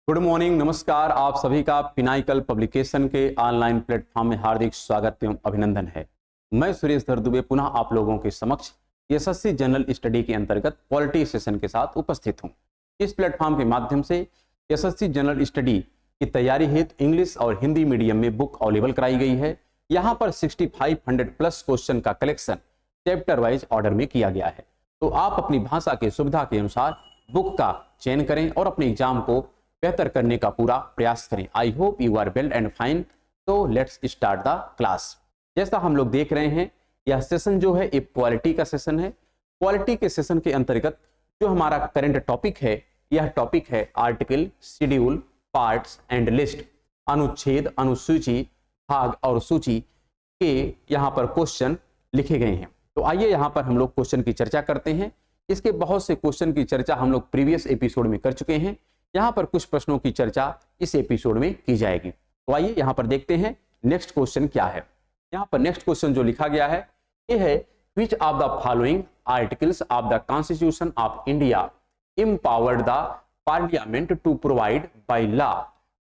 Good morning, नमस्कार। आप सभी का पिनाइकल पब्लिकेशन के ऑनलाइन प्लेटफॉर्म में हार्दिक स्वागत एवं अभिनंदन है। मैं सुरेश धर दुबे पुनः आप लोगों के समक्ष एसएससी जनरल स्टडी के अंतर्गत पॉलिटी सेशन के साथ उपस्थित हूं। इस प्लेटफॉर्म के माध्यम से एसएससी जनरल स्टडी की तैयारी हेतु इंग्लिश और हिंदी मीडियम में बुक अवेलेबल कराई गई है। यहाँ पर 6500 प्लस क्वेश्चन का कलेक्शन चैप्टर वाइज ऑर्डर में किया गया है। तो आप अपनी भाषा के सुविधा के अनुसार बुक का चयन करें और अपने एग्जाम को बेहतर करने का पूरा प्रयास करें। I hope you are well and fine. तो लेट्स स्टार्ट द क्लास। जैसा हम लोग देख रहे हैं, यह सेशन जो है एक क्वालिटी का सेशन है। क्वालिटी के सेशन के अंतर्गत जो हमारा करंट टॉपिक है, यह टॉपिक है article, schedule, parts and list. अनुच्छेद, अनुसूची, भाग और सूची के यहाँ पर क्वेश्चन लिखे गए हैं। तो आइए यहाँ पर हम लोग क्वेश्चन की चर्चा करते हैं। इसके बहुत से क्वेश्चन की चर्चा हम लोग प्रीवियस एपिसोड में कर चुके हैं। यहाँ पर कुछ प्रश्नों की चर्चा इस एपिसोड में की जाएगी। तो आइए यहाँ पर देखते हैं नेक्स्ट क्वेश्चन क्या है। यहाँ पर नेक्स्ट क्वेश्चन जो लिखा गया है ये है, which of the following articles of the constitution of India empowered the parliament to provide by law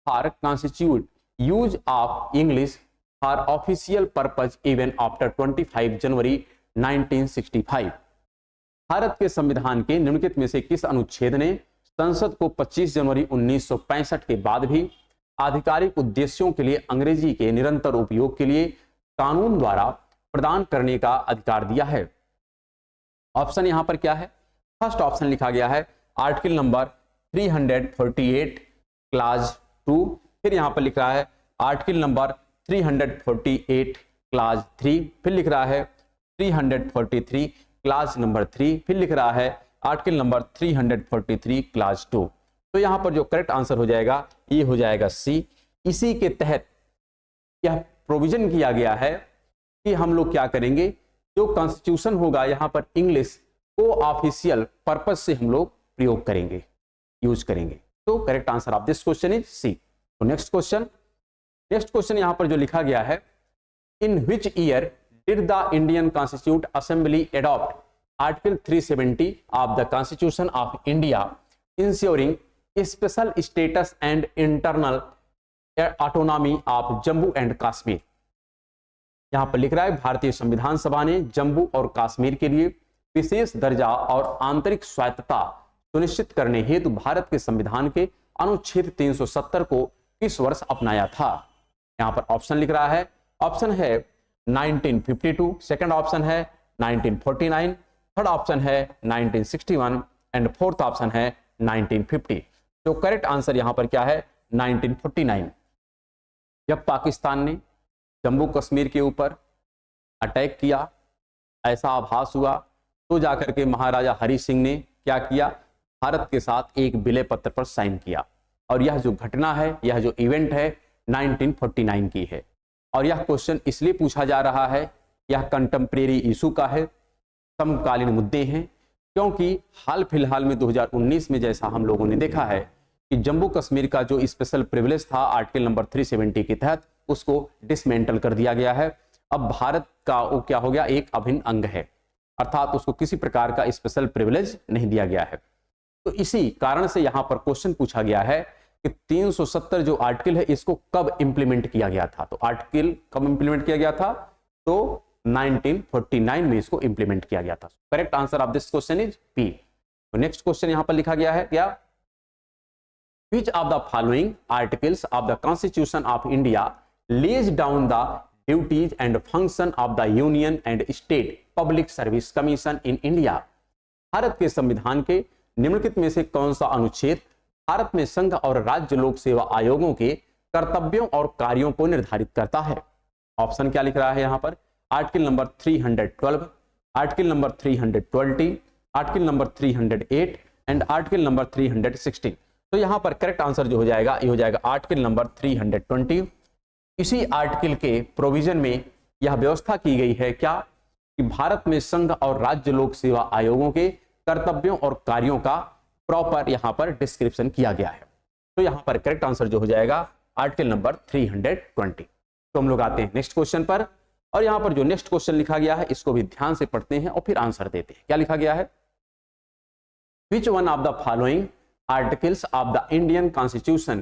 for constitute use of English for official purpose even after 25 जनवरी 1965। भारत के संविधान के निम्नलिखित में से किस अनुच्छेद ने संसद को 25 जनवरी 1965 के बाद भी आधिकारिक उद्देश्यों के लिए अंग्रेजी के निरंतर उपयोग के लिए कानून द्वारा प्रदान करने का अधिकार दिया है? ऑप्शन यहां पर क्या है? फर्स्ट ऑप्शन लिखा गया है आर्टिकल नंबर 348 क्लास 2। फिर यहां पर लिख रहा है आर्टिकल नंबर 348 क्लास 3। फिर लिख रहा है 343 क्लास नंबर 3। फिर लिख रहा है आर्टिकल नंबर 343 क्लास 2। तो यहां पर जो करेक्ट आंसर हो जाएगा ये हो जाएगा सी। इसी के तहत यह प्रोविजन किया गया है कि हम लोग क्या करेंगे, जो कॉन्स्टिट्यूशन होगा यहां पर इंग्लिश को ऑफिशियल पर्पस से हम लोग प्रयोग करेंगे, यूज करेंगे। तो correct answer of this question is C. तो नेक्स्ट क्वेश्चन यहां पर जो लिखा गया है, in which year did the Indian constitute assembly adopt article 370 of the constitution of India ensuring special status and internal autonomy of Jammu and Kashmir. यहां पर लिख रहा है भारतीय संविधान सभा ने जम्मू और कश्मीर के लिए विशेष दर्जा और आंतरिक स्वायत्तता सुनिश्चित करने हेतु भारत के संविधान के अनुच्छेद 370 को किस वर्ष अपनाया था? यहां पर ऑप्शन लिख रहा है, ऑप्शन है 1952, सेकंड ऑप्शन है 1949, थर्ड ऑप्शन है 1961 एंड फोर्थ ऑप्शन है 1950। तो करेक्ट आंसर यहां पर क्या है? 1949। जब पाकिस्तान ने जम्मू कश्मीर के ऊपर अटैक किया, ऐसा आभास हुआ, तो जाकर के महाराजा हरि सिंह ने क्या किया, भारत के साथ एक विलय पत्र पर साइन किया। और यह जो घटना है, यह जो इवेंट है 1949 की है। और यह क्वेश्चन इसलिए पूछा जा रहा है, यह कंटेम्प्रेरी इशू का है, समकालीन मुद्दे हैं, क्योंकि हाल फिलहाल में 2019 में जैसा हम लोगों ने देखा है कि जम्मू कश्मीर का जो स्पेशल प्रिविलेज था आर्टिकल नंबर 370 के तहत उसको डिसमेंटल कर दिया गया है। अब भारत का वो क्या हो गया, एक अभिन्न अंग है, अर्थात उसको किसी प्रकार का स्पेशल प्रिविलेज नहीं दिया गया है। तो इसी कारण से यहां पर क्वेश्चन पूछा गया है कि 370 जो आर्टिकल है इसको कब इंप्लीमेंट किया गया था? तो आर्टिकल कब इंप्लीमेंट किया गया था? तो 1949 में इसको इंप्लीमेंट किया गया था। Correct answer of this question is B. तो नेक्स्ट क्वेश्चन यहां पर लिखा गया है क्या, which of the following articles of the constitution of India lays down the duties and function of the union and state public service commission in India. Bharat के संविधान के निम्नलिखित में से कौन सा अनुच्छेद भारत में संघ और राज्य लोक सेवा आयोगों के कर्तव्यों और कार्यों को निर्धारित करता है? ऑप्शन क्या लिख रहा है यहां पर, article number 312, article number 320, article number 308 and article number 316। तो यहां पर करेक्ट आंसर जो हो जाएगा ये हो जाएगा आर्टिकल नंबर 320। इसी आर्टिकल के प्रोविजन में यह व्यवस्था की गई है क्या, कि भारत में संघ और राज्य लोक सेवा आयोगों के कर्तव्यों और कार्यों का प्रॉपर यहां पर डिस्क्रिप्शन किया गया है। तो यहां पर करेक्ट आंसर जो हो जाएगा आर्टिकल नंबर 320। तो हम लोग आते हैं नेक्स्ट क्वेश्चन पर, और यहां पर जो नेक्स्ट क्वेश्चन लिखा गया है इसको भी ध्यान से पढ़ते हैं और फिर आंसर देते हैं। क्या लिखा गया है, which one of the following articles of the Indian constitution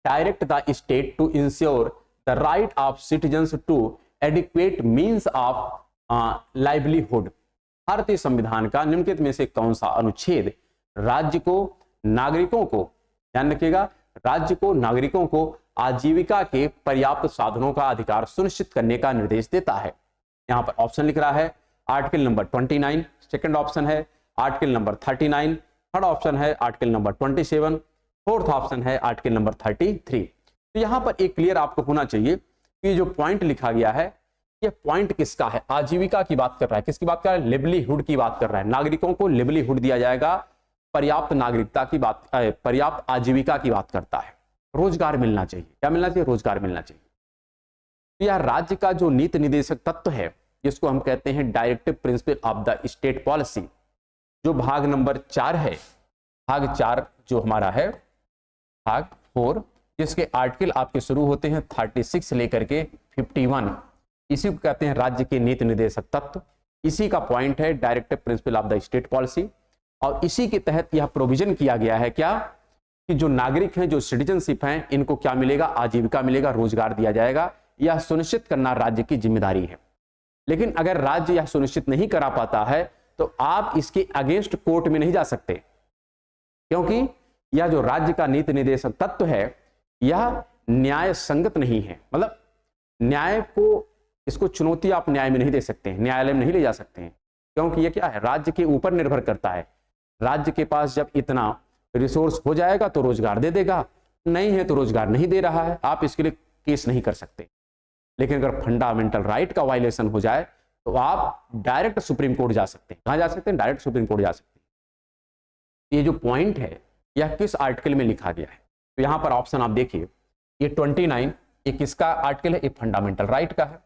direct the state to ensure the right of citizens to adequate means of livelihood. भारतीय संविधान का निम्नलिखित में से कौन सा अनुच्छेद राज्य को नागरिकों को, ध्यान रखिएगा, राज्य को नागरिकों को आजीविका के पर्याप्त साधनों का अधिकार सुनिश्चित करने का निर्देश देता है? यहां पर ऑप्शन लिख रहा है आर्टिकल नंबर 29, सेकंड ऑप्शन है आर्टिकल नंबर 39, थर्ड ऑप्शन है आर्टिकल नंबर 27, फोर्थ ऑप्शन है आर्टिकल नंबर 33। तो यहां पर एक क्लियर आपको होना चाहिए कि जो पॉइंट लिखा गया है ये पॉइंट किसका है? आजीविका की बात कर रहा है। किसकी बात कर रहा है? लिवलीहुड की बात कर रहा है। नागरिकों को लिवलीहुड दिया जाएगा, पर्याप्त नागरिकता की बात, पर्याप्त आजीविका की बात करता है। रोजगार मिलना चाहिए। क्या मिलना चाहिए? रोजगार मिलना चाहिए। तो यह राज्य का जो नीति निर्देशक तत्व है जिसको हम कहते हैं directive principle of the state policy, जो भाग नंबर 4 है, भाग 4 जो हमारा है, भाग 4, जिसके आर्टिकल आपके शुरू होते हैं 36 से लेकर के 51, इसी को कहते हैं राज्य के नीति निर्देशक तत्व। इसी का पॉइंट है directive principle of the state policy. और इसी के तहत यह प्रोविजन किया गया है क्या कि जो नागरिक हैं, जो सिटीजनशिप हैं, इनको क्या मिलेगा? आजीविका मिलेगा, रोजगार दिया जाएगा। यह सुनिश्चित करना राज्य की जिम्मेदारी है। लेकिन अगर राज्य यह सुनिश्चित नहीं करा पाता है तो आप इसके अगेंस्ट कोर्ट में नहीं जा सकते, क्योंकि यह जो राज्य का नीति निर्देशक तत्व है यह न्याय संगत नहीं है। मतलब न्याय को, इसको चुनौती आप न्याय में नहीं दे सकते, न्यायालय में नहीं ले जा सकते हैं, क्योंकि यह क्या है? राज्य के ऊपर निर्भर करता है। राज्य के पास जब इतना रिसोर्स हो जाएगा तो रोजगार दे देगा, नहीं है तो रोजगार नहीं दे रहा है, आप इसके लिए केस नहीं कर सकते। लेकिन अगर फंडामेंटल राइट का वायलेशन हो जाए तो आप डायरेक्ट सुप्रीम कोर्ट जा सकते हैं। कहां जा सकते हैं? डायरेक्ट सुप्रीम कोर्ट जा सकते हैं। ये जो पॉइंट है यह किस आर्टिकल में लिखा गया है? तो यहां पर ऑप्शन आप देखिए, ये 29 ये किसका आर्टिकल है? ये फंडामेंटल राइट का है।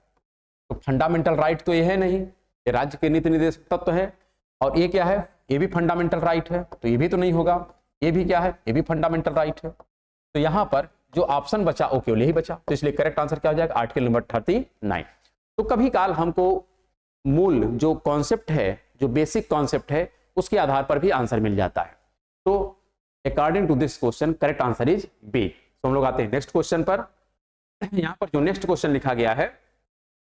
तो फंडामेंटल राइट तो ये है नहीं, ये राज्य के नीति निर्देशक तत्व है। और ये क्या है? ये भी फंडामेंटल राइट है, तो ये भी तो नहीं होगा। ये भी क्या है? ये भी फंडामेंटल राइट है। तो यहां पर जो ऑप्शन बचा वो केवल यही बचा, तो इसलिए करेक्ट आंसर क्या हो जाएगा? Article number 39। तो कभी काल हमको मूल जो कॉन्सेप्ट है, जो बेसिक कॉन्सेप्ट है, उसके आधार पर भी आंसर मिल जाता है। तो according to this question correct answer is B. तो हम लोग आते हैं नेक्स्ट क्वेश्चन पर। यहां पर जो नेक्स्ट क्वेश्चन लिखा गया है,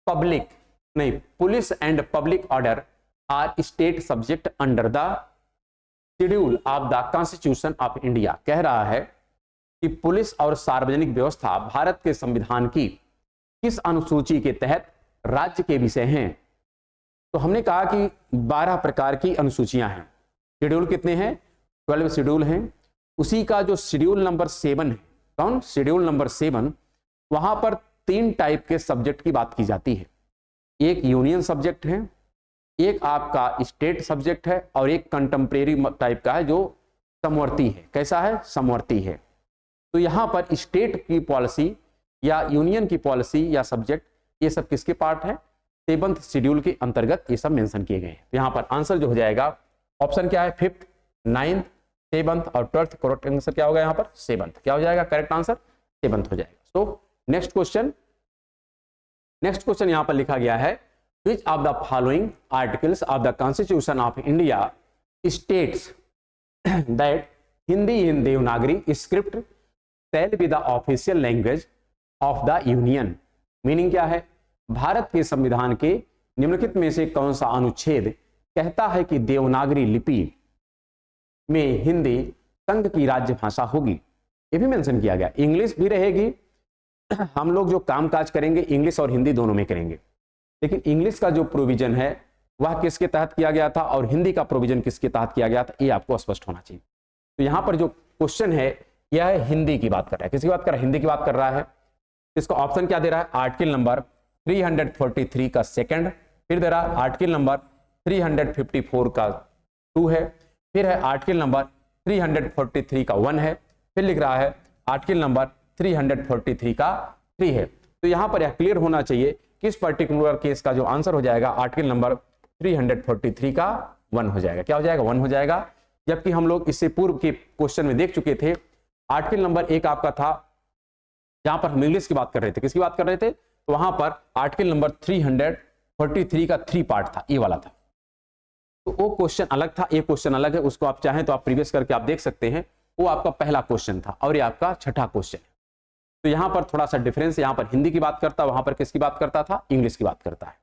पब्लिक नहीं, police and public order are state subject under the schedule of the constitution of India. कह रहा है कि पुलिस और सार्वजनिक व्यवस्था भारत के संविधान की किस अनुसूची के तहत राज्य के विषय हैं? तो हमने कहा कि 12 प्रकार की अनुसूचियां हैं। शेड्यूल कितने हैं? 12 शेड्यूल हैं। उसी का जो शेड्यूल नंबर 7 है, कौन? शेड्यूल नंबर 7, वहां पर 3 टाइप के सब्जेक्ट की बात की जाती है। एक यूनियन सब्जेक्ट है, एक आपका स्टेट सब्जेक्ट है, और एक कंटेम्प्रेरी टाइप का है जो समवर्ती है। कैसा है? समवर्ती है। तो यहां पर स्टेट की पॉलिसी या यूनियन की पॉलिसी या सब्जेक्ट, ये सब किसके पार्ट है? 7th शेड्यूल के अंतर्गत ये सब मेंशन किए गए हैं। तो यहां पर आंसर जो हो जाएगा, ऑप्शन क्या है? 5th, 9th, 7th और 12th। करेक्ट आंसर क्या होगा? यहां पर 7th। क्या हो जाएगा? करेक्ट आंसर 7th हो जाएगा। तो नेक्स्ट क्वेश्चन यहां पर लिखा गया है, which of the following articles of the constitution of India states that Hindi in Devanagari script shall be the official language of the union. Meaning क्या है? भारत के संविधान के निम्नलिखित में से कौन सा अनुच्छेद कहता है कि देवनागरी लिपि में हिंदी संघ की राज्य भाषा होगी? ये भी मेंशन किया गया। इंग्लिश भी रहेगी, हम लोग जो कामकाज करेंगे इंग्लिश और हिंदी दोनों में करेंगे, लेकिन इंग्लिश का जो प्रोविजन है वह किसके तहत किया गया था और हिंदी का प्रोविजन किसके तहत किया गया था, ये आपको स्पष्ट होना चाहिए। तो यहां पर जो क्वेश्चन है यह है हिंदी की बात कर रहा है। किसकी बात कर रहा है? हिंदी की बात कर रहा है। इसको ऑप्शन क्या दे रहा है? आर्टिकल नंबर 343 का सेकंड, फिर दे रहा है आर्टिकल नंबर 354 का 2 है, फिर है आर्टिकल नंबर 343 का 1 है, फिर लिख रहा है आर्टिकल नंबर 343 का 3 है। तो यहां पर यह क्लियर होना चाहिए कि इस पर्टिकुलर केस का जो आंसर हो जाएगा आर्टिकल नंबर 343 का 1 हो जाएगा। क्या हो जाएगा? 1 हो जाएगा। जबकि हम लोग इससे पूर्व के क्वेश्चन में देख चुके थे, आर्टिकल नंबर 1 आपका था जहां पर हम इंग्लिश की बात कर रहे थे। किसकी बात कर रहे थे? तो वहां पर आर्टिकल नंबर 343 का 3 पार्ट था, ये वाला था। तो वो क्वेश्चन अलग था, एक क्वेश्चन अलग है, उसको आप चाहें तो आप प्रीवियस करके आप देख सकते हैं। वो आपका पहला क्वेश्चन था और ये आपका छठा क्वेश्चन है। तो यहां पर थोड़ा सा डिफरेंस, यहां पर हिंदी की बात करता, वहां पर किसकी बात करता था, इंग्लिश की बात करता है।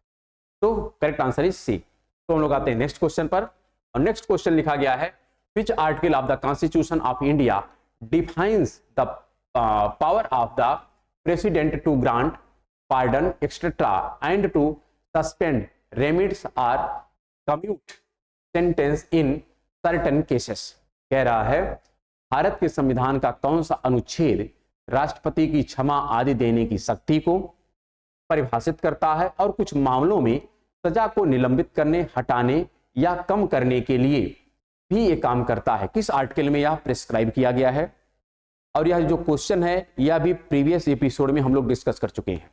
तो करेक्ट आंसर इज सी। तो हम लोग आते हैं नेक्स्ट क्वेश्चन पर, और नेक्स्ट क्वेश्चन लिखा गया है which article of the constitution of India defines the power of the president to grant pardon etcetera and to suspend remits or commute sentence in certain cases. कह रहा है भारत के संविधान का कौन सा अनुच्छेद राष्ट्रपति की क्षमा आदि देने की शक्ति को परिभाषित करता है और कुछ मामलों में सजा को निलंबित करने, हटाने या कम करने के लिए भी ये काम करता है। किस आर्टिकल में यह प्रिस्क्राइब किया गया है? और यह जो क्वेश्चन है यह भी प्रीवियस एपिसोड में हम लोग डिस्कस कर चुके हैं,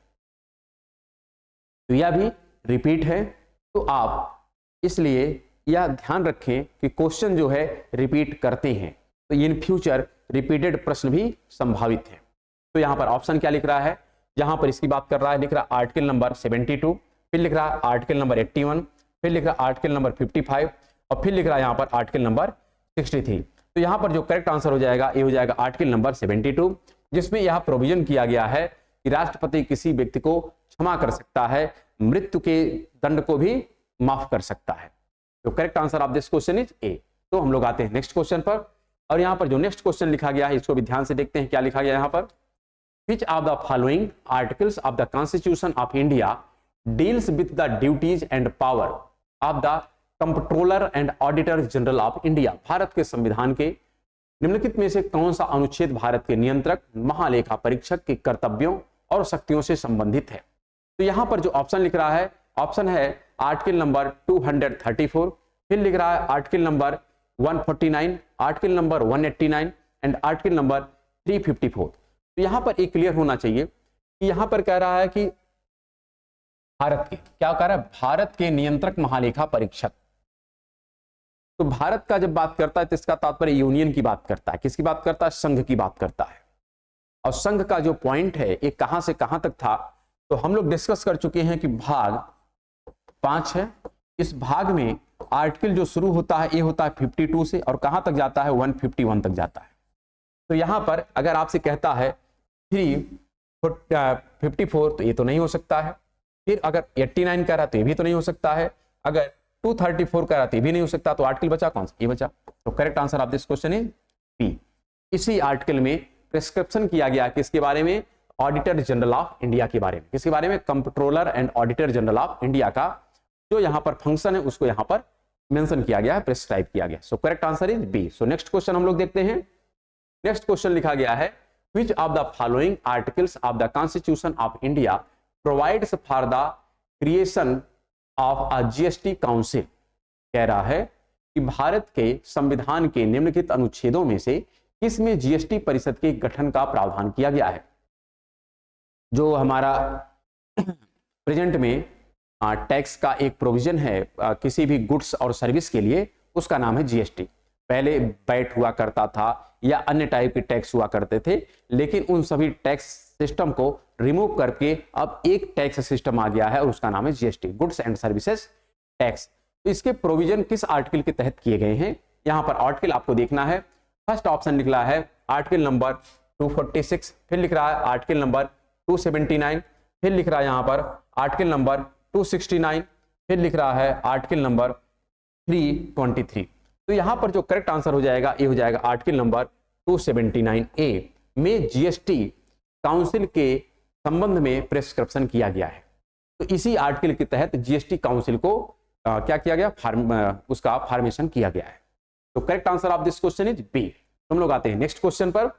तो यह भी रिपीट है। तो आप इसलिए यह ध्यान रखें कि क्वेश्चन जो है रिपीट करते हैं, तो इन फ्यूचर रिपीटेड प्रश्न भी संभावित है। तो यहां पर ऑप्शन क्या लिख रहा है, यहां पर इसकी बात कर रहा है, लिख रहा है आर्टिकल नंबर 72, फिर लिख रहा है आर्टिकल नंबर 81, फिर लिख रहा है आर्टिकल नंबर 55 और फिर लिख रहा है यहां पर आर्टिकल नंबर 63। तो यहां पर जो करेक्ट आंसर हो जाएगा ये हो जाएगा आर्टिकल नंबर 72, जिसमें यह प्रोविजन किया गया है कि राष्ट्रपति किसी व्यक्ति को क्षमा कर सकता है, मृत्यु के दंड को भी माफ कर सकता है। तो correct answer of this question is a. तो हम लोग आते हैं नेक्स्ट क्वेश्चन पर, और यहां पर जो नेक्स्ट क्वेश्चन लिखा गया है इसको भी ध्यान से देखते हैं क्या लिखा गया यहां पर। Which of the following articles of the Constitution of India deals with the duties and power of the Comptroller and Auditor General of India? Bharat के संविधान के निम्नलिखित में से कौन सा अनुच्छेद भारत के नियंत्रक, महालेखा परीक्षक के कर्तव्यों और शक्तियों से संबंधित है? तो यहां पर जो ऑप्शन लिख रहा है, ऑप्शन है आर्टिकल नंबर 234, फिर लिख रहा है article number 149, article number 189 and article number 354। तो यहां पर एक क्लियर होना चाहिए कि यहां पर कह रहा है कि भारत के, क्या कह रहा है, भारत के नियंत्रक महालेखा परीक्षक। तो भारत का जब बात करता है तो इसका तात्पर्य यूनियन की बात करता है, किसकी बात करता है, संघ की बात करता है। और संघ का जो पॉइंट है ये कहां से कहां तक था, तो हम लोग डिस्कस कर चुके हैं कि भाग 5 है। इस भाग में आर्टिकल जो शुरू होता है ये होता है 52 से और कहां तक जाता है, 151 तक जाता है। तो यहां पर अगर आपसे कहता है 354 तो ये तो नहीं हो सकता है, फिर अगर 89 कह रहा तो ये भी तो नहीं हो सकता है, अगर 234 कह रहा तो ये भी नहीं हो सकता, तो आर्टिकल बचा कौन सा, ये बचा। तो correct answer of this question is B. इसी आर्टिकल में प्रिस्क्रिप्शन किया गया किसके बारे में, ऑडिटर जनरल ऑफ इंडिया के बारे में। किसके बारे में, controller and auditor general of India का जो यहाँ पर फंक्शन है उसको यहाँ पर मेंशन किया गया है, प्रिस्क्राइब किया गया। So correct answer is B. So next question हम लोग देखते हैं। नेक्स्ट क्वेश्चन लिखा गया है which of the following articles of the Constitution of India provides for the creation of a GST Council? कह रहा है कि भारत के संविधान के निम्नलिखित अनुच्छेदों में से किसमें जीएसटी परिषद के गठन का प्रावधान किया गया है? जो हमारा प्रेजेंट में टैक्स का एक प्रोविजन है किसी भी गुड्स और सर्विस के लिए, उसका नाम है जीएसटी। पहले वैट हुआ करता था या अन्य टाइप के टैक्स हुआ करते थे, लेकिन उन सभी टैक्स सिस्टम को रिमूव करके अब एक टैक्स सिस्टम आ गया है और उसका नाम है GST, goods and services tax. तो इसके प्रोविजन किस आर्टिकल के तहत किए गए हैं, यहां पर आर्टिकल आपको देखना है। फर्स्ट ऑप्शन निकला है आर्टिकल नंबर 246, फिर लिख रहा है आर्टिकल नंबर 279, फिर लिख रहा है यहां पर आर्टिकल नंबर 269, फिर लिख रहा है आर्टिकल नंबर 323। तो यहां पर जो करेक्ट आंसर हो जाएगा ये हो जाएगा आर्टिकल नंबर 279A में जीएसटी काउंसिल के संबंध में प्रिस्क्रिप्शन किया गया है। तो इसी आर्टिकल के तहत जीएसटी काउंसिल को क्या किया गया, उसका फॉर्मेशन किया गया है। तो correct answer of this question is B. हम लोग आते हैं नेक्स्ट क्वेश्चन पर।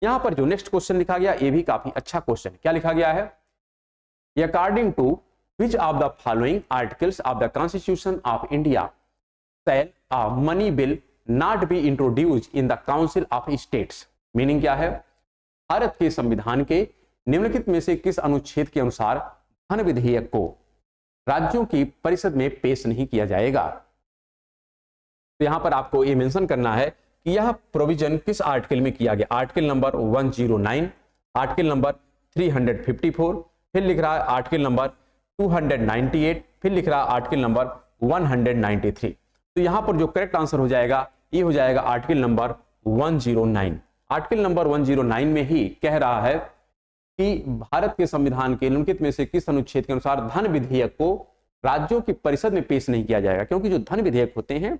यहां पर जो नेक्स्ट क्वेश्चन लिखा गया ये भी काफी अच्छा क्वेश्चन, क्या लिखा गया है, according to which of the following articles of the Constitution of India shall a money bill not be introduced in the Council of States? Meaning क्या है, भारत के संविधान के निम्नलिखित में से किस अनुच्छेद के अनुसार धन विधेयक को राज्यों की परिषद में पेश नहीं किया जाएगा? तो यहां पर आपको ये मेंशन करना है कि यह प्रोविजन किस आर्टिकल में किया गया। आर्टिकल नंबर 109, आर्टिकल नंबर 354, फिर लिख रहा है आर्टिकल नंबर 298, फिर लिख रहा है आर्टिकल नंबर 193। तो यहां पर जो करेक्ट आंसर हो जाएगा ये हो जाएगा आर्टिकल नंबर 109। आर्टिकल नंबर 109 में ही कह रहा है कि भारत के संविधान के निम्नलिखित में से किस अनुच्छेद के अनुसार धन विधेयक को राज्यों की परिषद में पेश नहीं किया जाएगा। क्योंकि जो धन विधेयक होते हैं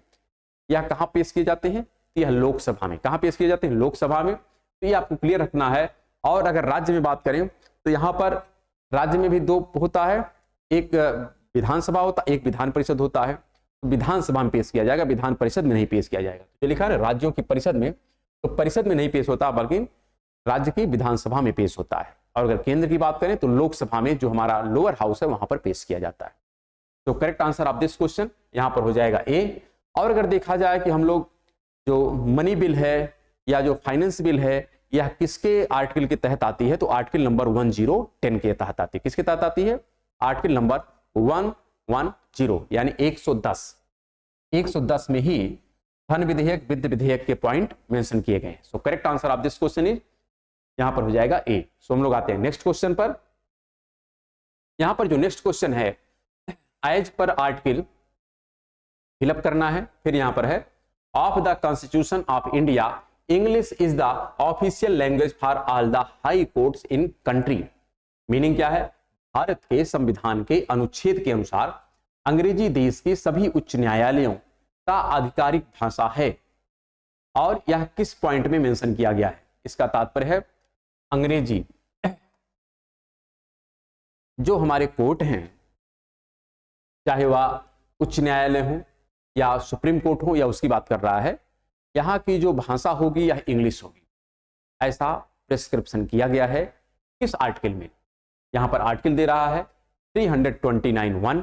यह कहां पेश किए जाते हैं, यह लोकसभा में। कहां पेश किए जाते हैं? लोकसभा में। तो ये आपको क्लियर रखना है। और अगर राज्य में बात करें तो यहां पर राज्य में भी दो होता है, एक विधानसभा होता है, एक विधान परिषद होता है। तो विधानसभा में पेश किया जाएगा, विधान परिषद में नहीं पेश किया जाएगा। तो लिखा है राज्यों की परिषद में, तो परिषद में नहीं पेश होता बल्कि राज्य की विधानसभा में पेश होता है। और अगर केंद्र की बात करें तो लोकसभा में, जो हमारा लोअर हाउस है, वहां पर पेश किया जाता है। तो correct answer of this question यहां पर हो जाएगा ए। और अगर देखा जाए कि हम लोग जो मनी बिल है या जो फाइनेंस बिल है यह किसके आर्टिकल के तहत आती है, तो आर्टिकल नंबर 1010 के तहत आती है। किसके तहत आती है? आर्टिकल नंबर 110 यानी 110 में ही धन विधेयक, वित्त विधेयक के पॉइंट मेंशन किए गए हैं। सो correct answer of this question is यहां पर हो जाएगा ए। सो हम लोग आते हैं नेक्स्ट क्वेश्चन पर। यहां पर जो नेक्स्ट क्वेश्चन है, एज पर आर्टिकल फिलअप करना है। फिर यहां पर है of the constitution of India English is the official language for all the high courts in country. Meaning क्या है? भारत के संविधान के अनुच्छेद के अनुसार अंग्रेजी देश के सभी उच्च न्यायालयों का आधिकारिक भाषा है। और यह किस पॉइंट में मेंशन किया गया है? इसका तात्पर्य है अंग्रेजी जो हमारे कोर्ट हैं, चाहे वह उच्च न्यायालय हो या सुप्रीम कोर्ट हो, या उसकी बात कर रहा है, यहाँ की जो भाषा होगी यह इंग्लिश होगी। ऐसा प्रिस्क्रिप्शन किया गया है किस आर्टिकल में? यहाँ पर आर्टिकल दे रहा है 329(1),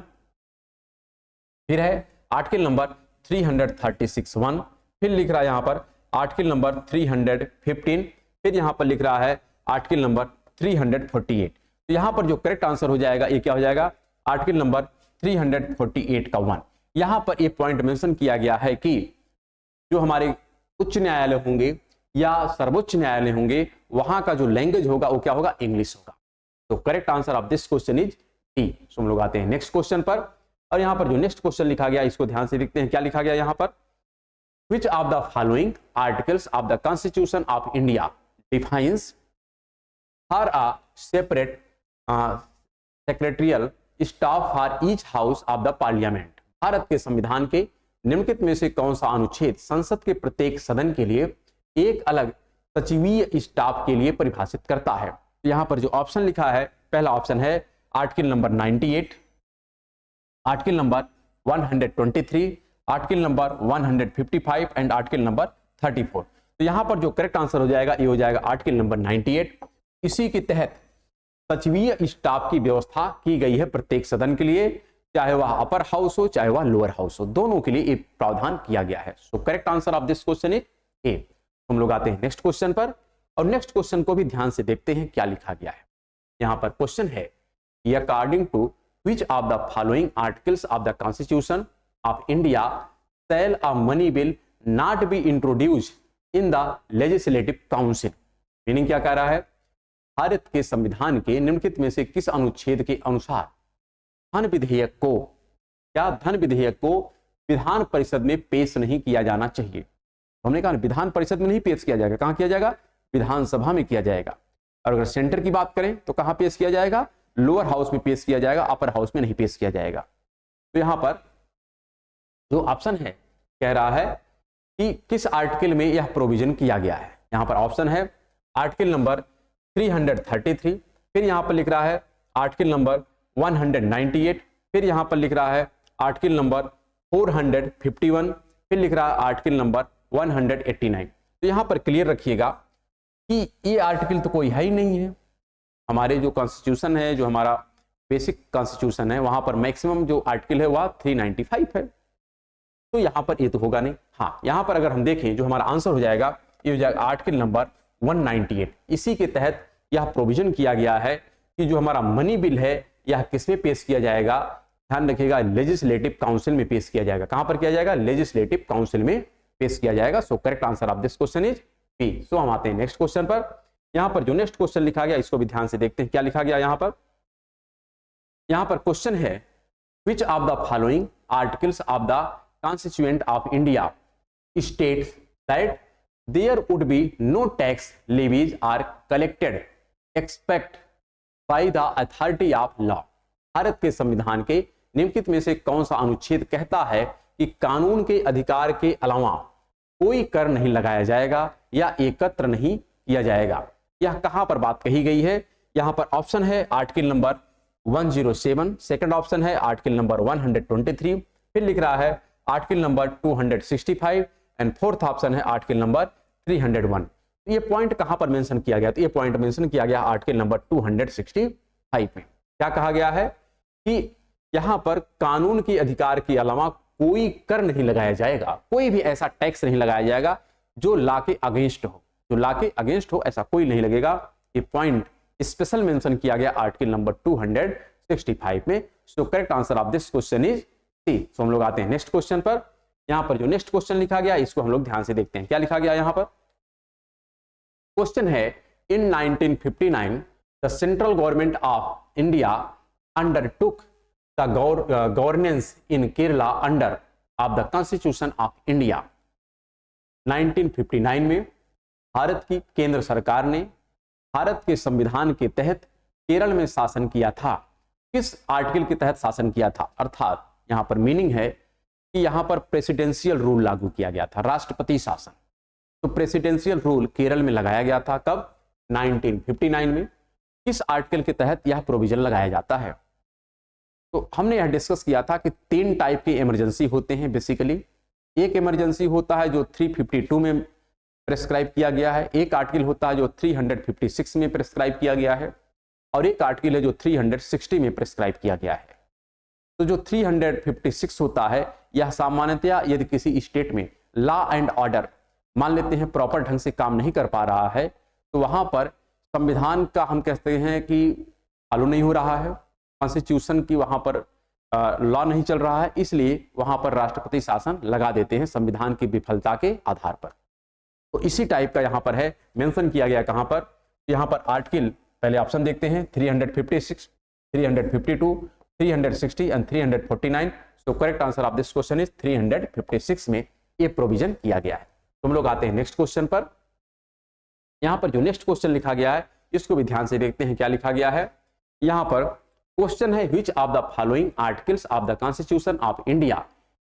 फिर है आर्टिकल नंबर 336(1), फिर लिख रहा है यहाँ पर आर्टिकल नंबर 315, फिर यहाँ पर लिख रहा है आर्टिकल नंबर 348। तो यहाँ पर जो करेक्ट आंसर हो जाएगा ये क्या हो जाएगा? आर्टिकल नंबर 348 का 1। यहाँ पर एक पॉइंट मेंशन किया गया है कि जो हमारे उच्च न्यायालय होंगे या सर्वोच्च न्यायालय होंगे वहां का जो लैंग्वेज होगा वो क्या होगा? इंग्लिश होगा। तो correct answer of this question is D. So हम लोग आते हैं नेक्स्ट क्वेश्चन पर। और यहाँ पर जो नेक्स्ट क्वेश्चन लिखा गया इसको ध्यान से देखते हैं। क्या लिखा गया यहाँ पर? विच of the following articles of the constitution of India defines for a separate secretarial staff for each house of the parliament. Bharat के संविधान के निम्नलिखित में से कौन सा अनुच्छेद संसद के प्रत्येक सदन के लिए एक अलग सचिवीय स्टाफ के लिए परिभाषित करता है? यहां पर जो ऑप्शन लिखा है, पहला ऑप्शन है article number 98, article number 123, article number 155 and article number 34। तो यहां पर जो करेक्ट आंसर हो जाएगा ये हो जाएगा आर्टिकल नंबर 98। इसी के तहत सचिवीय स्टाफ की व्यवस्था की गई है प्रत्येक सदन के लिए, चाहे वह अपर हाउस हो चाहे वह लोअर हाउस हो, दोनों के लिए एक प्रावधान किया गया है। So correct answer of this question is a. हम लोग आते हैं नेक्स्ट क्वेश्चन पर। और नेक्स्ट क्वेश्चन को भी ध्यान से देखते हैं क्या लिखा गया है। यहां पर क्वेश्चन है कि according to which of the following articles of the constitution of India shall a money bill not be introduced in the legislative council. Meaning क्या कह रहा है? भारत के संविधान के निम्नलिखित में से किस अनुच्छेद के अनुसार धन विधेयक को विधान परिषद में पेश नहीं किया जाना चाहिए? हमने कहा विधान परिषद में नहीं पेश किया जाएगा, कहां किया जाएगा? विधानसभा में किया जाएगा। और अगर सेंटर की बात करें तो कहां पेश किया जाएगा? लोअर हाउस में पेश किया जाएगा, अपर हाउस में नहीं पेश किया जाएगा। तो यहां पर जो ऑप्शन है कह रहा है कि किस आर्टिकल में यह प्रोविजन किया गया है। यहां पर ऑप्शन है आर्टिकल नंबर 333, फिर यहां पर लिख रहा है आर्टिकल नंबर 198, फिर यहां पर लिख रहा है आर्टिकल नंबर 451, फिर लिख रहा है आर्टिकल नंबर 189। तो यहां पर क्लियर रखिएगा कि ये आर्टिकल तो कोई है ही नहीं है। हमारे जो कॉन्स्टिट्यूशन है, जो हमारा बेसिक कॉन्स्टिट्यूशन है, वहां पर मैक्सिमम जो आर्टिकल है वह 395 है। तो यहां पर ये तो होगा नहीं। हाँ, यहां पर अगर हम देखें जो हमारा आंसर हो जाएगा ये हो जाएगा आर्टिकल नंबर 198। इसी के तहत यह प्रोविजन किया गया है कि जो हमारा मनी बिल है यह किसमें पेश किया जाएगा? ध्यान रखिएगा, लेजिस्लेटिव काउंसिल में पेश किया जाएगा। कहां पर किया जाएगा? लेजिस्लेटिव काउंसिल में पेश किया जाएगा। So correct answer of this question is B. So हम आते हैं नेक्स्ट क्वेश्चन पर। यहां पर जो नेक्स्ट क्वेश्चन लिखा गया इसको भी ध्यान से देखते हैं क्या लिखा गया। यहां पर क्वेश्चन है which of the following articles of the constituent of India states that there would be no tax levies are collected expect by the authority of law. Bharat के संविधान के निम्नलिखित में से कौन सा अनुच्छेद कहता है कि कानून के अधिकार के अलावा कोई कर नहीं लगाया जाएगा या एकत्र नहीं किया जाएगा? यह कहां पर बात कही गई है? यहां पर ऑप्शन है आर्टिकल नंबर 107, सेकंड ऑप्शन है आर्टिकल नंबर 123, फिर लिख रहा है article number 265 and fourth option है आर्टिकल नंबर 301। ये पॉइंट कहां पर मेंशन किया गया? तो ये पॉइंट मेंशन किया गया आर्टिकल नंबर 265 में। क्या कहा गया है कि यहां पर कानून के अधिकार के अलावा कोई कर नहीं लगाया जाएगा, कोई भी ऐसा टैक्स नहीं लगाया जाएगा जो लॉ के अगेंस्ट हो, जो लॉ के अगेंस्ट हो ऐसा कोई नहीं लगेगा। ये पॉइंट स्पेशल मेंशन किया गया आर्टिकल नंबर 265 में। So correct answer of this question is C. So हम लोग आते हैं नेक्स्ट क्वेश्चन पर। यहां पर जो नेक्स्ट क्वेश्चन लिखा गया इसको हम लोग ध्यान से देखते हैं। क्या लिखा गया यहां पर? क्वेश्चन है इन 1959 the central government of India undertook the governance in Kerala under of the constitution of India. 1959 में भारत की केंद्र सरकार ने भारत के संविधान के तहत केरल में शासन किया था। किस आर्टिकल के तहत शासन किया था? अर्थात यहां पर मीनिंग है कि यहां पर प्रेसिडेंशियल रूल लागू किया गया था, राष्ट्रपति शासन। तो प्रेसिडेंशियल रूल केरल में लगाया गया था कब? 1959 में। किस आर्टिकल के तहत यह प्रोविजन लगाया जाता है? तो हमने यह डिस्कस किया था कि 3 टाइप की इमरजेंसी होते हैं बेसिकली। एक इमरजेंसी होता है जो 352 में प्रेस्क्राइब किया गया है, एक आर्टिकल होता है जो 356 में प्रेस्क्राइब किया गया है, और एक आर्टिकल है जो 360 में प्रेस्क्राइब किया गया है। तो जो 356 होता है यह सामान्यतया यदि किसी स्टेट में लॉ एंड ऑर्डर मान लेते हैं प्रॉपर ढंग से काम नहीं कर पा रहा है, तो वहां पर संविधान का हम कहते हैं कि फॉलो नहीं हो रहा है, कॉन्स्टिट्यूशन की वहां पर लॉ नहीं चल रहा है, इसलिए वहां पर राष्ट्रपति शासन लगा देते हैं संविधान की विफलता के आधार पर। तो इसी टाइप का यहां पर है, मेंशन किया गया कहां पर? यहां पर आर्टिकल पहले ऑप्शन देखते हैं 356, 352, 360 and 349। So correct answer of this question is 356 में ये प्रोविजन किया गया है। तो हम लोग आते हैं नेक्स्ट क्वेश्चन पर। यहां पर जो नेक्स्ट क्वेश्चन लिखा गया है इसको भी ध्यान से देखते हैं। क्या लिखा गया है यहां पर? क्वेश्चन है which of the following articles of the constitution of India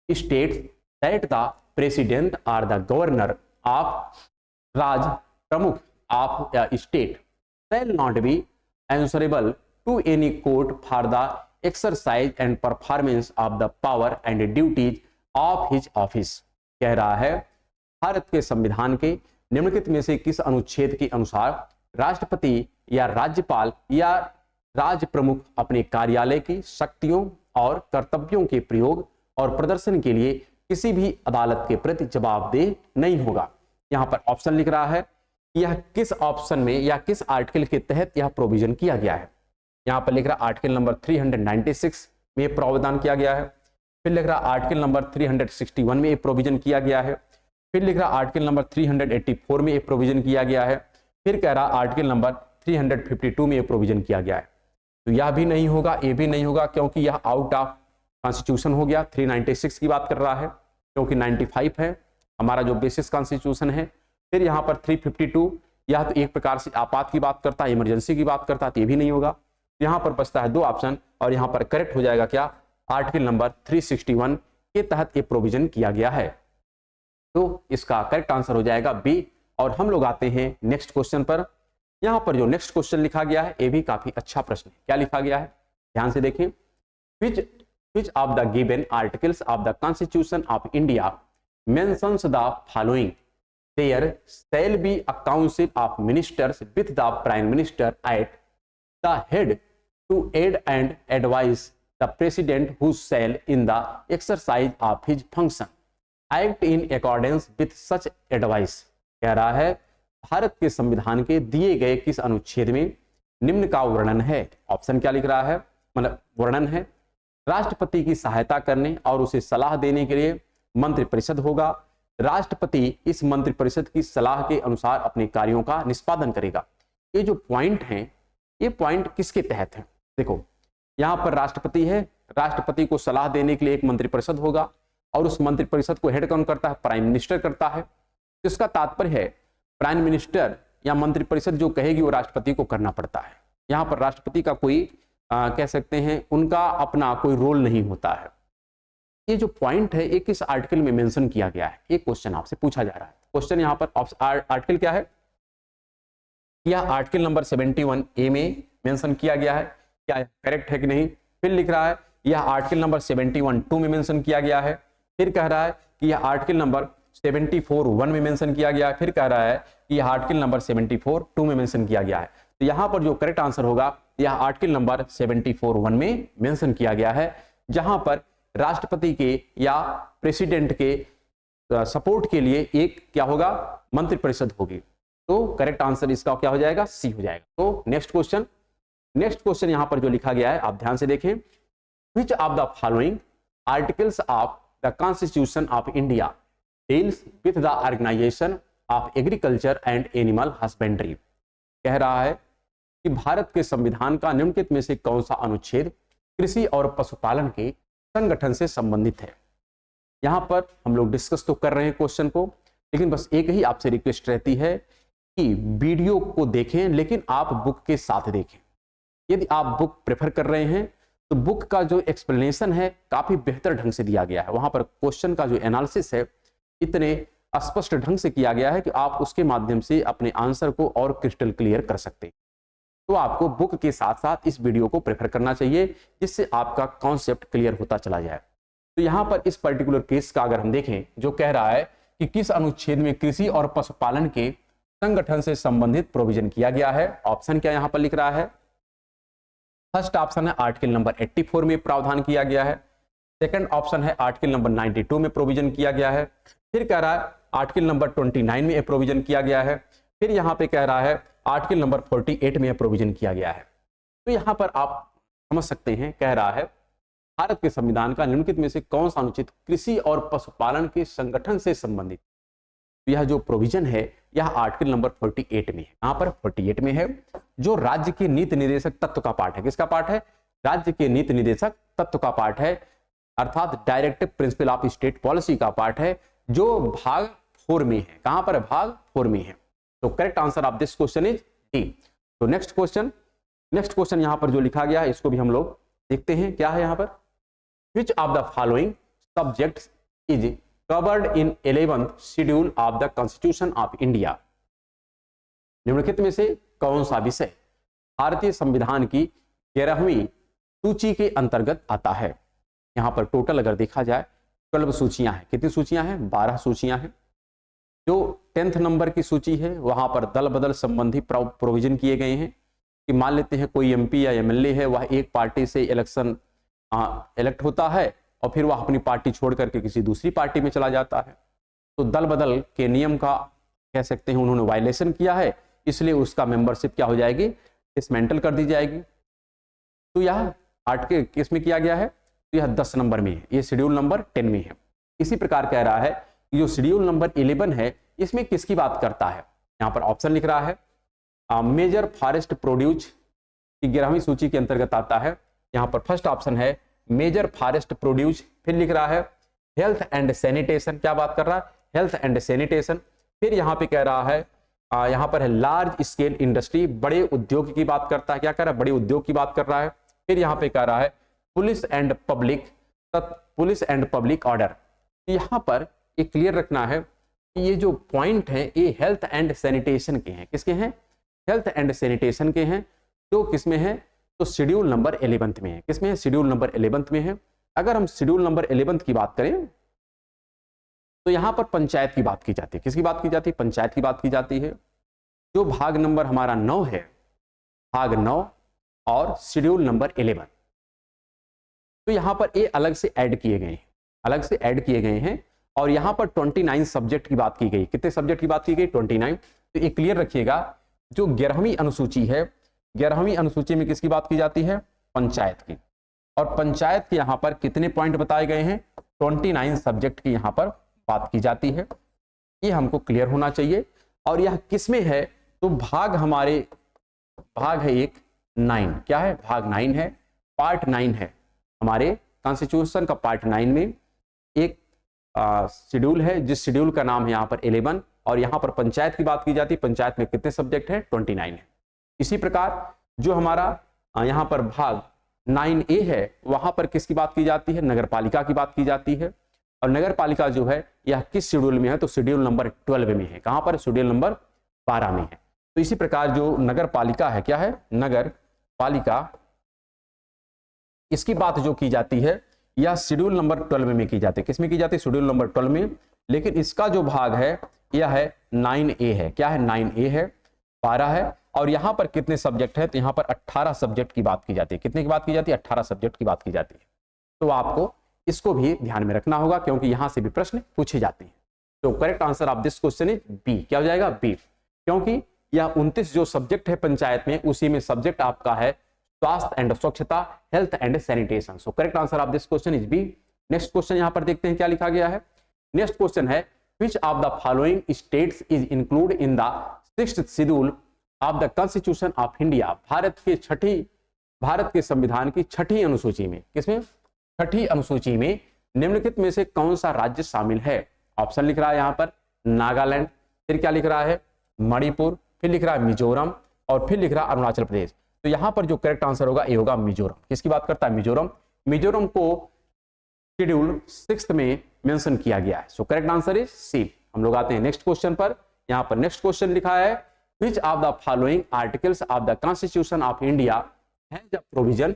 states that the president or the governor of Raj Pramukh of state shall not be answerable to any court for the exercise and performance of the power and duties of his office। कह रहा है भारत के संविधान के निम्नलिखित में से किस अनुच्छेद के अनुसार राष्ट्रपति या राज्यपाल या राज्य प्रमुख अपने कार्यालय की शक्तियों और कर्तव्यों के प्रयोग और प्रदर्शन के लिए किसी भी अदालत के प्रति जवाबदेह नहीं होगा? यहां पर ऑप्शन लिख रहा है यह किस ऑप्शन में या किस आर्टिकल के तहत यह प्रोविजन किया गया है। यहां पर लिख रहा आर्टिकल नंबर 396 में प्रावधान किया गया है, फिर लिख रहा आर्टिकल नंबर 361 में प्रोविजन किया गया है, फिर लिख रहा आर्टिकल नंबर 384 में प्रोविजन किया गया है, फिर कह रहा आर्टिकल नंबर 352 में प्रोविजन किया गया है। तो यह भी नहीं होगा, ये भी नहीं होगा, क्योंकि यह आउट ऑफ कॉन्स्टिट्यूशन हो गया। 396 की बात कर रहा है क्योंकि 95 है हमारा जो बेसिस कॉन्स्टिट्यूशन है। फिर यहाँ पर 352 यह तो एक प्रकार से आपात की बात करता है, इमरजेंसी की बात करता है, तो ये भी नहीं होगा। यहाँ पर बचता है 2 ऑप्शन और यहाँ पर करेक्ट हो जाएगा क्या? आर्टिकल नंबर 361 के तहत ये प्रोविजन किया गया है। तो इसका करेक्ट आंसर हो जाएगा बी। और हम लोग आते हैं नेक्स्ट क्वेश्चन पर। यहाँ पर जो नेक्स्ट क्वेश्चन लिखा गया है ये भी काफी अच्छा प्रश्न है। क्या लिखा गया है ध्यान से देखें। which of the given articles of the Constitution of India mentions the following? There shall be a council of ministers with the Prime Minister at the head to aid and advise the President who shall in the exercise of his function act in accordance with such advice। कह रहा है भारत के संविधान के दिए गए किस अनुच्छेद में निम्न का वर्णन है? ऑप्शन क्या लिख रहा है, मतलब वर्णन है। राष्ट्रपति की सहायता करने और उसे सलाह देने के लिए मंत्रिपरिषद होगा। राष्ट्रपति इस मंत्रिपरिषद की सलाह के अनुसार अपने कार्यों का निष्पादन करेगा। ये जो पॉइंट हैं ये पॉइंट किसके तहत है? देखो यहाँ पर राष्ट्रपति है, राष्ट्रपति को सलाह देने के लिए एक मंत्रिपरिषद होगा और उस मंत्रिपरिषद को हेड कौन करता है? प्राइम मिनिस्टर करता है। तो इसका तात्पर्य है प्राइम मिनिस्टर या मंत्रिपरिषद जो कहेगी वो राष्ट्रपति को करना पड़ता है। यहाँ पर राष्ट्रपति का कोई कह सकते हैं उनका अपना कोई रोल नहीं होता है। ये जो पॉइंट है एक इस आर्टिकल में मेंशन किया गया है, एक क्वेश्चन आपसे पूछा जा रहा है। क्वेश्चन यहाँ पर आर्टिकल क्या है, यह आर्टिकल नंबर 71A में मेंशन किया गया है, क्या करेक्ट है कि नहीं। फिर लिख रहा है यह आर्टिकल नंबर 71(2) में मेंशन किया गया है। फिर कह रहा है कि यह आर्टिकल नंबर 74(1) में मेंशन किया गया है। फिर कह रहा है कि यह आर्टिकल नंबर 74(2) में मेंशन किया गया है। तो यहाँ पर जो करेक्ट आंसर होगा यह आर्टिकल नंबर 74(1) में मेंशन किया गया है, जहां पर राष्ट्रपति के या प्रेसिडेंट के सपोर्ट के लिए एक क्या होगा, मंत्रिपरिषद होगी। तो करेक्ट आंसर इसका क्या हो जाएगा, सी हो जाएगा। तो नेक्स्ट क्वेश्चन यहां पर जो लिखा गया है आप ध्यान से देखें। Which of the following articles of the constitution of India deals with the organisation of agriculture and animal husbandry. कह रहा है कि भारत के संविधान का निम्नलिखित में से कौन सा अनुच्छेद कृषि और पशुपालन के संगठन से संबंधित है। यहां पर हम लोग डिस्कस तो कर रहे हैं क्वेश्चन को, लेकिन बस एक ही आपसे रिक्वेस्ट रहती है कि वीडियो को देखें लेकिन आप बुक के साथ देखें। यदि आप बुक प्रेफर कर रहे हैं तो बुक का जो एक्सप्लेनेशन है काफी बेहतर ढंग से दिया गया है। वहां पर क्वेश्चन का जो एनालिसिस है इतने स्पष्ट ढंग से किया गया है कि आप उसके माध्यम से अपने आंसर को और क्रिस्टल क्लियर कर सकते हैं। तो आपको बुक के साथ साथ इस वीडियो को प्रेफर करना चाहिए, जिससे आपका कॉन्सेप्ट क्लियर होता चला जाए। तो यहाँ पर इस पर्टिकुलर केस का अगर हम देखें, जो कह रहा है कि किस अनुच्छेद में कृषि और पशुपालन के संगठन से संबंधित प्रोविजन किया गया है, ऑप्शन क्या यहाँ पर लिख रहा है। फर्स्ट ऑप्शन है आर्टिकल नंबर 84 में प्रावधान किया गया है। सेकंड ऑप्शन है आर्टिकल नंबर 92 में प्रोविजन किया गया है। फिर कह रहा है आर्टिकल नंबर 29 में प्रोविजन किया गया है। फिर यहाँ पे कह रहा है आर्टिकल नंबर 48 में प्रोविजन किया गया है। तो यहाँ पर आप समझ सकते हैं, कह रहा है भारत के संविधान का निम्नलिखित में से कौन सा अनुच्छेद कृषि और पशुपालन के संगठन से संबंधित। तो यह जो प्रोविजन है यह आर्टिकल नंबर 48 में है। यहाँ पर 48 में है, जो राज्य के नीति निर्देशक तत्व का पार्ट है। किसका पार्ट है, राज्य के नीति निर्देशक तत्व का पार्ट है, अर्थात directive principle of state policy का पार्ट है, जो भाग 4 में है। कहां पर है, भाग 4 में है। तो correct answer of this question is D. तो नेक्स्ट क्वेश्चन यहां पर जो लिखा गया है इसको भी हम लोग देखते हैं, क्या है यहां पर। विच of the following subjects is covered in 11th schedule of the constitution of India. निम्नलिखित में से कौन सा विषय भारतीय संविधान की 11वीं सूची के अंतर्गत आता है। यहां पर टोटल अगर देखा जाए 12 सूचियां हैं। कितनी सूचियां हैं, 12 सूचियां हैं। जो 10th नंबर की सूची है वहां पर दल बदल संबंधी प्रोविजन किए गए हैं कि मान लेते हैं कोई एमपी या एमएलए है, वह एक पार्टी से इलेक्ट होता है और फिर वह अपनी पार्टी छोड़ करके किसी दूसरी पार्टी में चला जाता है। तो दल बदल के नियम का कह सकते हैं उन्होंने वायलेशन किया है, इसलिए उसका मेंबरशिप क्या हो जाएगी, डिसमेंटल कर दी जाएगी। तो यह आर्टिकल किस में किया गया है, तो यह 10 नंबर में है, ये शेड्यूल नंबर 10 में है। इसी प्रकार कह रहा है कि जो शेड्यूल नंबर 11 है इसमें किसकी बात करता है। यहाँ पर ऑप्शन लिख रहा है मेजर फॉरेस्ट प्रोड्यूस की 11वीं सूची के अंतर्गत आता है। यहाँ पर फर्स्ट ऑप्शन है मेजर फॉरेस्ट प्रोड्यूस। फिर लिख रहा है हेल्थ एंड सैनिटेशन, क्या बात कर रहा है, हेल्थ एंड सैनिटेशन। फिर यहाँ पे कह रहा है यहाँ पर है लार्ज स्केल इंडस्ट्री, बड़े उद्योग की बात करता है। क्या कर रहा है, बड़े उद्योग की बात कर रहा है। फिर यहाँ पे कह रहा है पुलिस एंड पब्लिक ऑर्डर। यहाँ पर ये क्लियर रखना है कि ये जो पॉइंट है ये हेल्थ एंड सैनिटेशन के हैं। किसके हैं, हेल्थ एंड सैनिटेशन के हैं। तो किसमें है, तो शेड्यूल नंबर 11th में है। किसमें है, शेड्यूल नंबर 11th में है। अगर हम शेड्यूल नंबर 11th की बात करें तो यहां पर पंचायत की बात की जाती है। किसकी बात की जाती है, पंचायत की बात की जाती है। जो भाग नंबर हमारा 9 है, भाग 9 और शेड्यूल नंबर 11, तो यहां पर ये अलग से ऐड किए गए हैं, और यहां पर 29 सब्जेक्ट की बात की गई। कितने सब्जेक्ट की बात की गई, 29। तो ये क्लियर रखिएगा, जो 11वीं अनुसूची है, 11वीं अनुसूची में किसकी बात की जाती है, पंचायत की। और पंचायत के यहाँ पर कितने पॉइंट बताए गए हैं, 29 सब्जेक्ट की यहाँ पर बात की जाती है। ये हमको क्लियर होना चाहिए। और यह किसमें है, तो भाग है एक 9। क्या है, भाग 9 है, पार्ट 9 है हमारे कॉन्स्टिट्यूशन का। पार्ट 9 में एक शेड्यूल है, जिस शेड्यूल का नाम है यहाँ पर 11, और यहाँ पर पंचायत की बात की जाती है, पंचायत में कितने सब्जेक्ट है, 29 है। इसी प्रकार जो हमारा यहाँ पर भाग 9A है वहां पर किसकी बात की जाती है, नगर पालिका की बात की जाती है। और नगर पालिका जो है यह किस शेड्यूल में है, तो शेड्यूल नंबर 12 में है। कहां पर, शेड्यूल नंबर 12 में है। तो इसी प्रकार जो नगर पालिका है, क्या है, नगर पालिका, इसकी बात जो की जाती है यह शेड्यूल नंबर 12 में की जाती है। किसमें की जाती है, शेड्यूल नंबर 12 में। लेकिन इसका जो भाग है यह है 9A है। क्या है, 9A है, 12 है। और यहां पर कितने सब्जेक्ट है, तो यहां पर 18 सब्जेक्ट की बात की जाती है। कितने की बात की जाती है, 18 सब्जेक्ट की बात की जाती है। तो आपको इसको भी ध्यान में रखना होगा क्योंकि यहां से भी प्रश्न पूछे जाते हैं। तो correct answer of this question is B. क्या हो जाएगा, बी, क्योंकि यह 29 जो सब्जेक्ट है पंचायत में, उसी में सब्जेक्ट आपका है स्वास्थ्य एंड स्वच्छता, health and sanitation. So correct answer of this question is B. Next question यहां पर देखते हैं क्या लिखा गया है। नेक्स्ट क्वेश्चन है, which of the following states is include in the 6th schedule of the constitution of India. Bharat के संविधान की 6ठी अनुसूची में, किसमें, 6ठी अनुसूची में निम्नलिखित में से कौन सा राज्य शामिल है। ऑप्शन लिख रहा है यहां पर नागालैंड, फिर क्या लिख रहा है, मणिपुर, फिर लिख रहा है मिजोरम, और फिर लिख रहा है अरुणाचल प्रदेश। तो यहां पर जो करेक्ट आंसर होगा ये होगा मिजोरम। किसकी बात करता है, मिजोरम। मिजोरम को शेड्यूल 6 में मेंशन किया गया है। So correct answer is C. हम लोग आते हैं नेक्स्ट क्वेश्चन पर। यहां पर नेक्स्ट क्वेश्चन लिखा है, which of the following articles of the constitution of India has a provision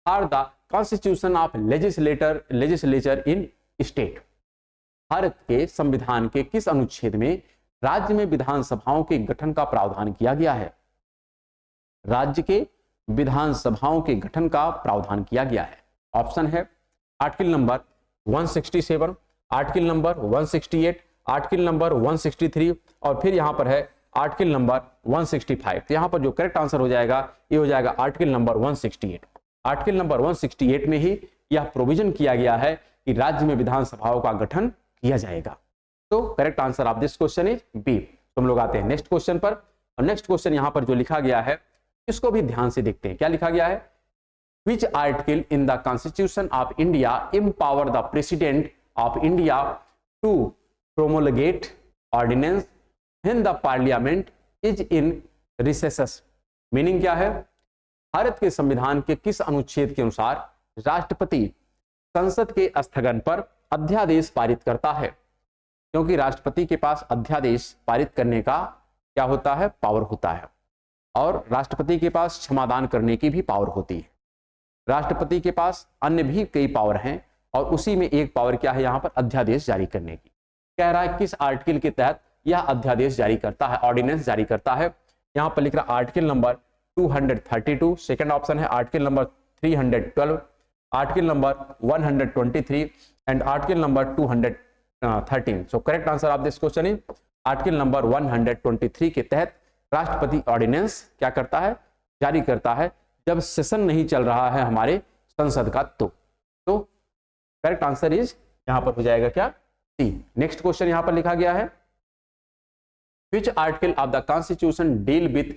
for the constitution of legislature in state. Bharat के संविधान के किस अनुच्छेद में राज्य में विधानसभाओं के गठन का प्रावधान किया गया है। राज्य के विधानसभाओं के गठन का प्रावधान किया गया है। ऑप्शन है article number 167, article number 168, article number 163 और फिर यहां पर है आर्टिकल नंबर 165। तो यहां पर जो करेक्ट आंसर हो जाएगा ये हो जाएगा आर्टिकल नंबर 168। आर्टिकल नंबर 168 में ही यह प्रोविजन किया गया है कि राज्य में विधानसभाओं का गठन किया जाएगा। तो correct answer of this question is B. तो हम लोग आते हैं नेक्स्ट क्वेश्चन पर। और नेक्स्ट क्वेश्चन यहां पर जो लिखा गया है इसको भी ध्यान से देखते हैं। क्या लिखा गया है, Which article in the Constitution of India empower the President of India to promulgate ordinance when the Parliament is in recess? Meaning क्या है, भारत के संविधान के किस अनुच्छेद के अनुसार राष्ट्रपति संसद के स्थगन पर अध्यादेश पारित करता है। क्योंकि राष्ट्रपति के पास अध्यादेश पारित करने का क्या होता है, पावर होता है, और राष्ट्रपति के पास क्षमादान करने की भी पावर होती है। राष्ट्रपति के पास अन्य भी कई पावर हैं और उसी में एक पावर क्या है यहाँ पर, अध्यादेश जारी करने की। कह रहा है किस आर्टिकल के तहत यह अध्यादेश जारी करता है, ऑर्डिनेंस जारी करता है। यहाँ पर लिख रहा आर्टिकल नंबर 232, सेकंड ऑप्शन है article number 312, article number 123 and article number 213। So correct answer of this question is article number 123 के तहत राष्ट्रपति ऑर्डिनेंस क्या करता है, जारी करता है जब सेशन नहीं चल रहा है हमारे संसद का। तो करेक्ट आंसर इज यहां पर हो जाएगा क्या, सी। नेक्स्ट क्वेश्चन यहां पर लिखा गया है, which article of the constitution deal with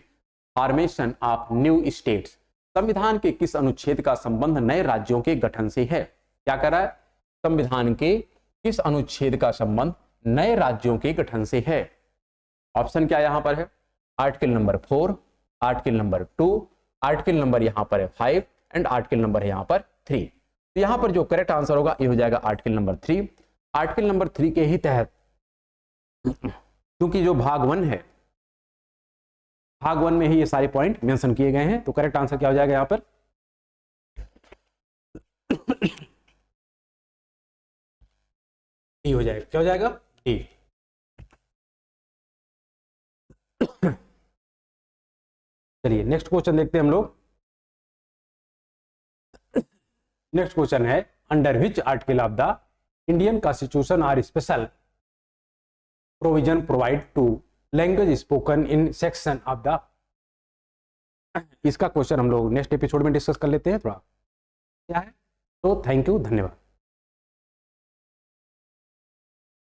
formation of new states. संविधान के किस अनुच्छेद का संबंध नए राज्यों के गठन से है। क्या कर रहा है, संविधान के किस अनुच्छेद का संबंध नए राज्यों के गठन से है। ऑप्शन क्या यहां पर है, article number 4, article number 2, article number यहां पर है 5 एंड आर्टिकल नंबर है यहां पर 3। तो यहां पर जो करेक्ट आंसर होगा ये हो जाएगा आर्टिकल नंबर 3। आर्टिकल नंबर 3 के ही तहत, क्योंकि जो भाग 1 है, भाग 1 में ही ये सारे पॉइंट मेंशन किए गए हैं। तो करेक्ट आंसर क्या हो जाएगा यहां पर, डी हो जाएगा। क्या हो जाएगा, डी। चलिए नेक्स्ट क्वेश्चन देखते हैं हम लोग। नेक्स्ट क्वेश्चन है, under which article of the Indian constitution are special provision provide to language spoken in section of the. इसका क्वेश्चन हम लोग नेक्स्ट एपिसोड में डिस्कस कर लेते हैं थोड़ा क्या है। तो थैंक यू, धन्यवाद।